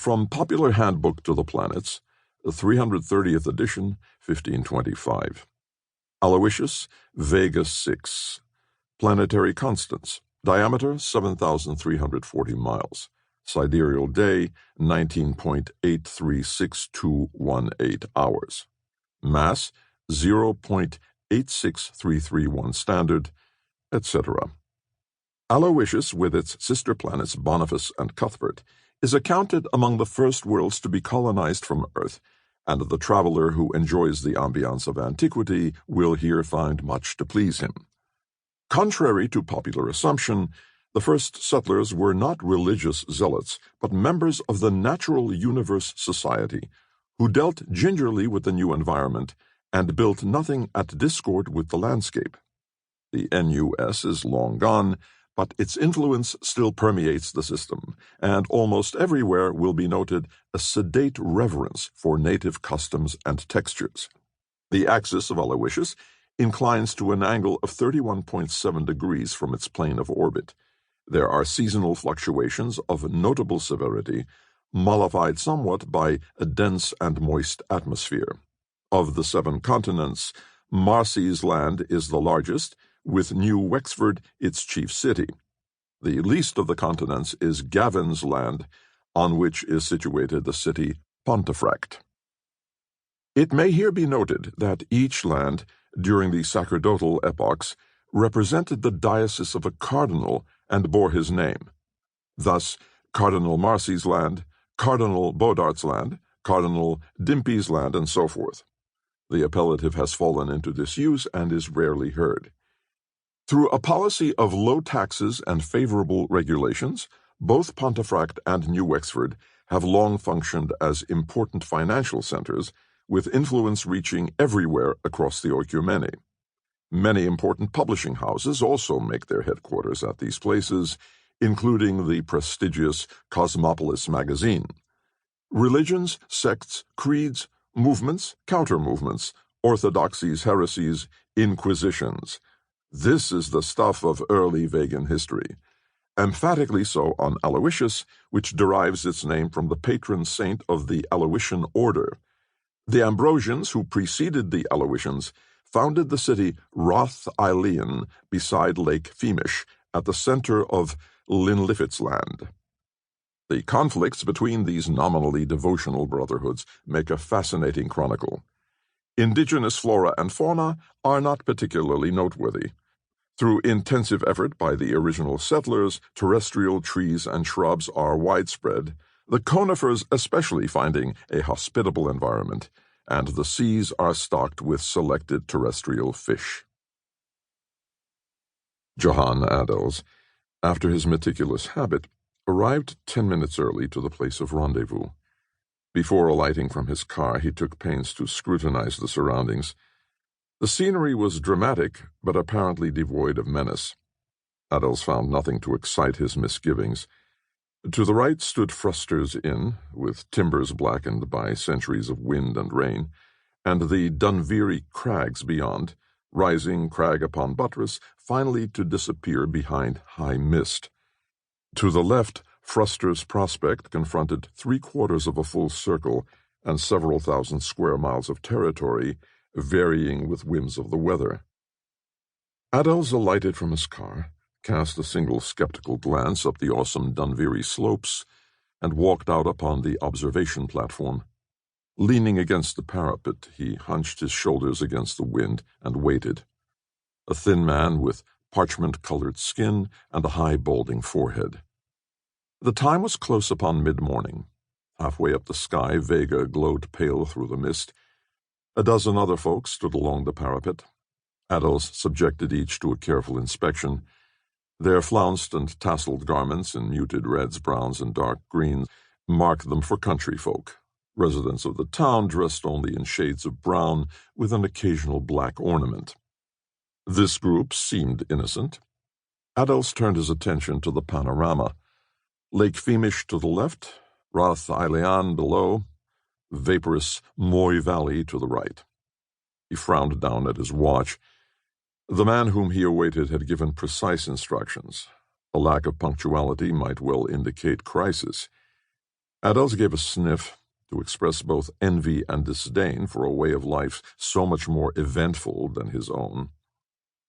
From Popular Handbook to the Planets, 330th edition, 1525. Aloysius, Vega 6. Planetary constants. Diameter, 7,340 miles. Sidereal day, 19.836218 hours. Mass, 0.86331 standard, etc. Aloysius, with its sister planets Boniface and Cuthbert, is accounted among the first worlds to be colonized from Earth, and the traveler who enjoys the ambiance of antiquity will here find much to please him. Contrary to popular assumption, the first settlers were not religious zealots, but members of the Natural Universe Society, who dealt gingerly with the new environment and built nothing at discord with the landscape. The NUS is long gone, but its influence still permeates the system, and almost everywhere will be noted a sedate reverence for native customs and textures. The axis of Aloysius inclines to an angle of 31.7 degrees from its plane of orbit. There are seasonal fluctuations of notable severity, mollified somewhat by a dense and moist atmosphere. Of the 7 continents, Marcy's land is the largest, with New Wexford its chief city. The least of the continents is Gavin's land, on which is situated the city Pontefract. It may here be noted that each land, during the sacerdotal epochs, represented the diocese of a cardinal and bore his name. Thus, Cardinal Marcy's land, Cardinal Bodart's land, Cardinal Dimpy's land, and so forth. The appellative has fallen into disuse and is rarely heard. Through a policy of low taxes and favorable regulations, both Pontefract and New Wexford have long functioned as important financial centers, with influence reaching everywhere across the Oikumene. Many important publishing houses also make their headquarters at these places, including the prestigious Cosmopolis magazine. Religions, sects, creeds, movements, counter-movements, orthodoxies, heresies, inquisitions. This is the stuff of early Vegan history, emphatically so on Aloysius, which derives its name from the patron saint of the Aloysian order. The Ambrosians, who preceded the Aloysians, founded the city Roth Eilean beside Lake Femish, at the center of Linlifit's land. The conflicts between these nominally devotional brotherhoods make a fascinating chronicle. Indigenous flora and fauna are not particularly noteworthy. Through intensive effort by the original settlers, terrestrial trees and shrubs are widespread, the conifers especially finding a hospitable environment, and the seas are stocked with selected terrestrial fish. Johann Adels, after his meticulous habit, arrived 10 minutes early to the place of rendezvous. Before alighting from his car, he took pains to scrutinize the surroundings. The scenery was dramatic, but apparently devoid of menace. Adels found nothing to excite his misgivings. To the right stood Fruster's Inn, with timbers blackened by centuries of wind and rain, and the Dunveary crags beyond, rising crag upon buttress, finally to disappear behind high mist. To the left, Fruster's Prospect confronted 3/4 of a full circle and several thousand square miles of territory, varying with whims of the weather. Adels alighted from his car, cast a single skeptical glance up the awesome Dunveary slopes, and walked out upon the observation platform. Leaning against the parapet, he hunched his shoulders against the wind and waited. A thin man with parchment-colored skin and a high balding forehead. The time was close upon mid-morning. Halfway up the sky, Vega glowed pale through the mist. A dozen other folks stood along the parapet. Adels subjected each to a careful inspection. Their flounced and tasseled garments in muted reds, browns, and dark greens marked them for country folk. Residents of the town dressed only in shades of brown with an occasional black ornament. This group seemed innocent. Adels turned his attention to the panorama. Lake Femish to the left, Roth Eilean below, vaporous Moy Valley to the right. He frowned down at his watch. The man whom he awaited had given precise instructions. A lack of punctuality might well indicate crisis. Adels gave a sniff to express both envy and disdain for a way of life so much more eventful than his own.